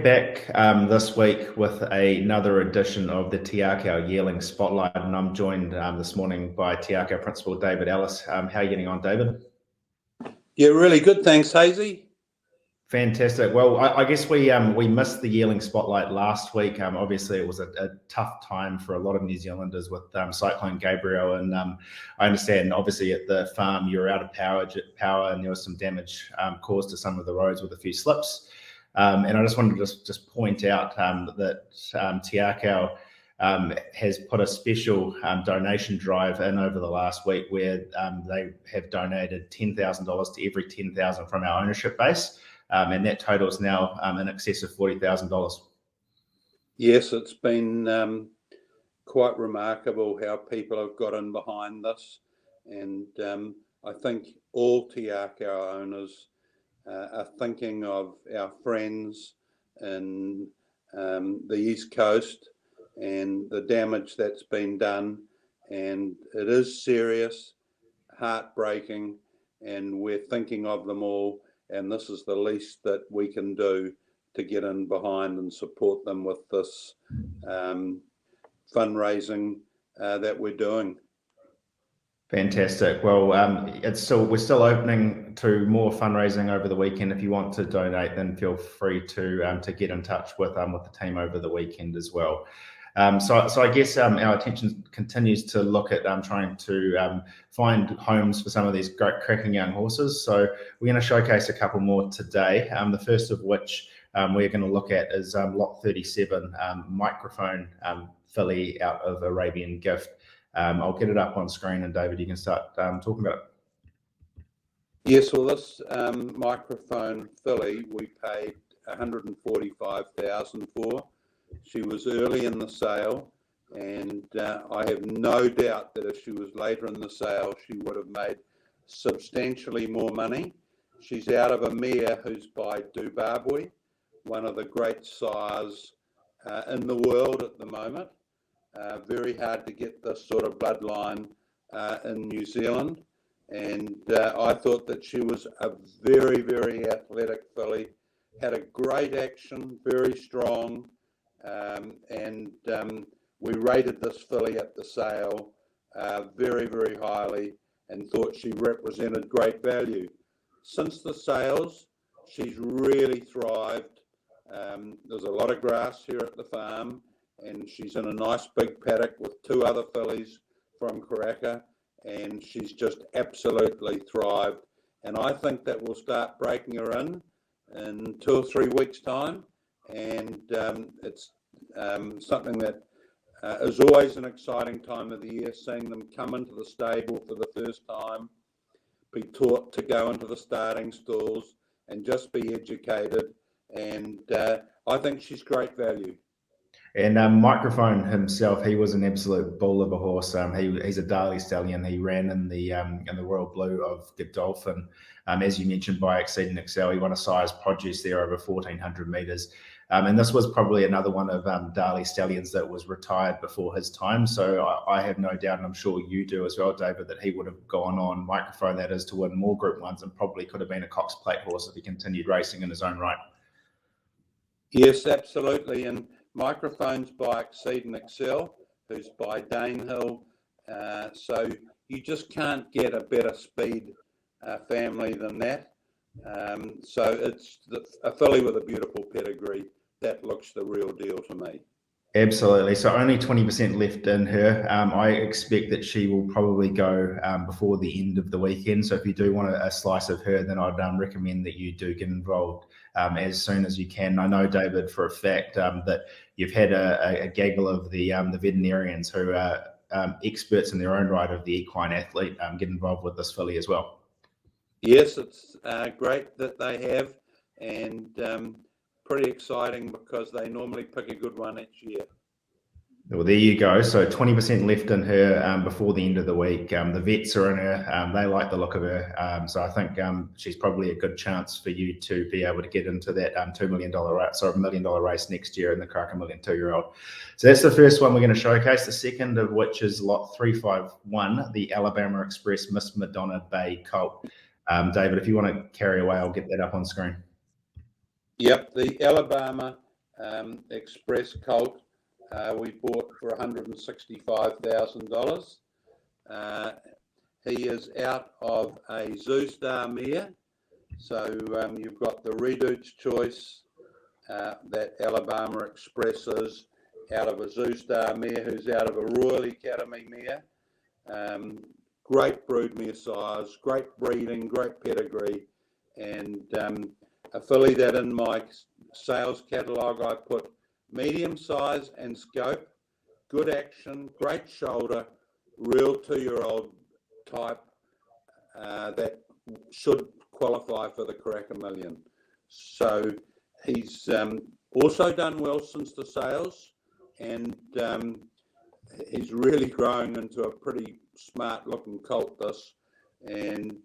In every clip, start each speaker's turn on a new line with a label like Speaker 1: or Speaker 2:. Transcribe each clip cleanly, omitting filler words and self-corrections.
Speaker 1: back this week with another edition of the Akau Yearlings Spotlight, and I'm joined this morning by Akau Principal David Ellis. How are you getting on, David?
Speaker 2: Yeah, really good. Thanks, Hazy.
Speaker 1: Fantastic. Well, I guess we missed the Yearling Spotlight last week. Obviously, it was a tough time for a lot of New Zealanders with Cyclone Gabriel, and I understand. Obviously, at the farm, you were out of power, and there was some damage caused to some of the roads with a few slips. And I just wanted to just point out that Te Akau has put a special donation drive in over the last week where they have donated $10,000 to every 10,000 from our ownership base. And that total is now in excess of $40,000.
Speaker 2: Yes, it's been quite remarkable how people have got in behind this. And I think all Te Akau owners are thinking of our friends in the East Coast and the damage that's been done. And it is serious, heartbreaking, and we're thinking of them all. And this is the least that we can do to get in behind and support them with this fundraising that we're doing.
Speaker 1: Fantastic. Well, we're still opening to more fundraising over the weekend. If you want to donate, then feel free to get in touch with the team over the weekend as well. So I guess our attention continues to look at trying to find homes for some of these great cracking young horses. So we're going to showcase a couple more today. The first of which we're going to look at is lot 37, microphone filly out of Arabian Gift. I'll get it up on screen, and David, you can start talking about it.
Speaker 2: Yes, well, this microphone filly we paid $145,000 for. She was early in the sale, and I have no doubt that if she was later in the sale, she would have made substantially more money. She's out of a mare who's by Dubabwe, one of the great sires in the world at the moment. Very hard to get this sort of bloodline in New Zealand. And I thought that she was a very, very athletic filly, had a great action, very strong. And we rated this filly at the sale very, very highly and thought she represented great value. Since the sales, she's really thrived. There's a lot of grass here at the farm, and she's in a nice big paddock with two other fillies from Karaka, and she's just absolutely thrived. And I think that we'll start breaking her in 2 or 3 weeks' time. And it's something that is always an exciting time of the year, seeing them come into the stable for the first time, be taught to go into the starting stalls and just be educated. And I think she's great value.
Speaker 1: And Microphone himself, he was an absolute bull of a horse. He's a Darley stallion. He ran in the Royal Blue of Godolphin, as you mentioned, by Exceed and Excel. He won a size produce there over 1,400 metres. And this was probably another one of Darley stallions that was retired before his time. So I have no doubt, and I'm sure you do as well, David, that he would have gone on, Microphone that is, to win more Group 1s and probably could have been a Cox Plate horse if he continued racing in his own right.
Speaker 2: Yes, absolutely. And Microphone's by Exceed and Excel, who's by Danehill. So you just can't get a better speed family than that. So it's a filly with a beautiful pedigree. That looks the real deal to me.
Speaker 1: Absolutely. So only 20% left in her. I expect that she will probably go before the end of the weekend. So if you do want a slice of her, then I'd recommend that you do get involved as soon as you can. I know, David, for a fact that you've had a gaggle of the veterinarians who are experts in their own right of the equine athlete get involved with this filly as well.
Speaker 2: Yes, it's great that they have, and pretty exciting because they normally pick a good one each year.
Speaker 1: Well, there you go. So 20% left in her before the end of the week. The vets are in her. They like the look of her. So I think she's probably a good chance for you to be able to get into that $2 million race, or $1 million race next year in the Karaka Million 2-year-old. So that's the first one we're going to showcase. The second of which is lot 351, the Alabama Express Miss Madonna Bay Colt. David, if you want to carry away, I'll get that up on screen.
Speaker 2: Yep, the Alabama Express colt we bought for $165,000. He is out of a Zoostar mare. So you've got the Redute's Choice that Alabama Express is out of a Zoostar mare who's out of a Royal Academy mare. Great broodmare size, great breeding, great pedigree, and a filly that in my sales catalogue I put medium size and scope, good action, great shoulder, real 2-year-old type that should qualify for the Cracker Million. So he's also done well since the sales, and he's really growing into a pretty smart looking colt this, and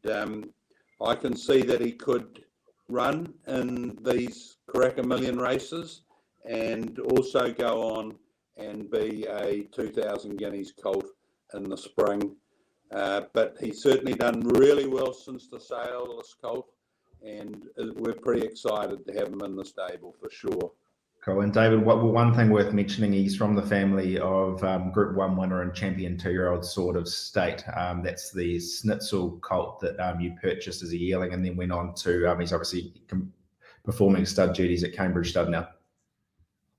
Speaker 2: I can see that he could run in these Cracker Million races and also go on and be a 2000 guineas colt in the spring. But he's certainly done really well since the sale, this colt, and we're pretty excited to have him in the stable for sure.
Speaker 1: Cool. And David, one thing worth mentioning, he's from the family of Group 1 winner and champion 2-year-old Sword of State. That's the Schnitzel colt that you purchased as a yearling and then went on to, he's obviously performing stud duties at Cambridge Stud now.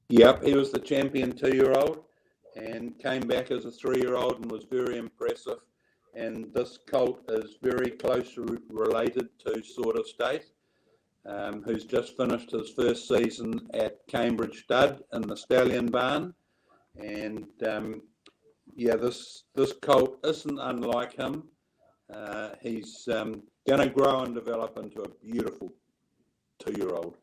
Speaker 2: Yep, he was the champion 2-year-old and came back as a 3-year-old and was very impressive. And this colt is very closely related to Sword of State, who's just finished his first season at Cambridge Stud in the Stallion Barn. And this colt isn't unlike him. He's going to grow and develop into a beautiful 2-year-old.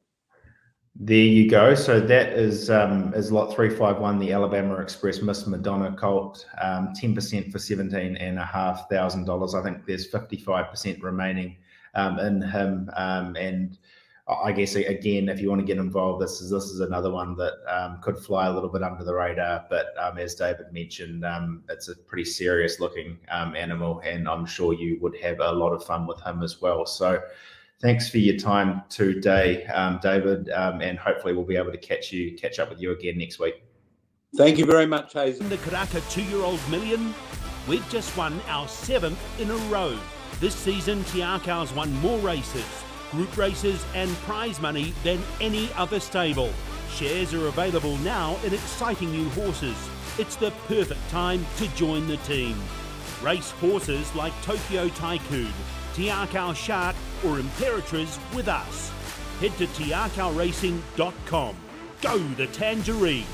Speaker 1: There you go. So that is lot 351, the Alabama Express Miss Madonna colt, 10% for $17,500. I think there's 55% remaining in him. And I guess, again, if you want to get involved, this is another one that could fly a little bit under the radar. But as David mentioned, it's a pretty serious looking animal, and I'm sure you would have a lot of fun with him as well. So thanks for your time today, David, and hopefully we'll be able to catch up with you again next week.
Speaker 2: Thank you very much, Hazen.
Speaker 3: In the Karaka 2-year-old million, we've just won our 7th in a row. This season, Te Akau's won more races, group races and prize money than any other stable. Shares are available now in exciting new horses. It's the perfect time to join the team. Race horses like Tokyo Tycoon, Te Akau Shark or Imperatriz with us. Head to teakauracing.com. Go the Tangerine!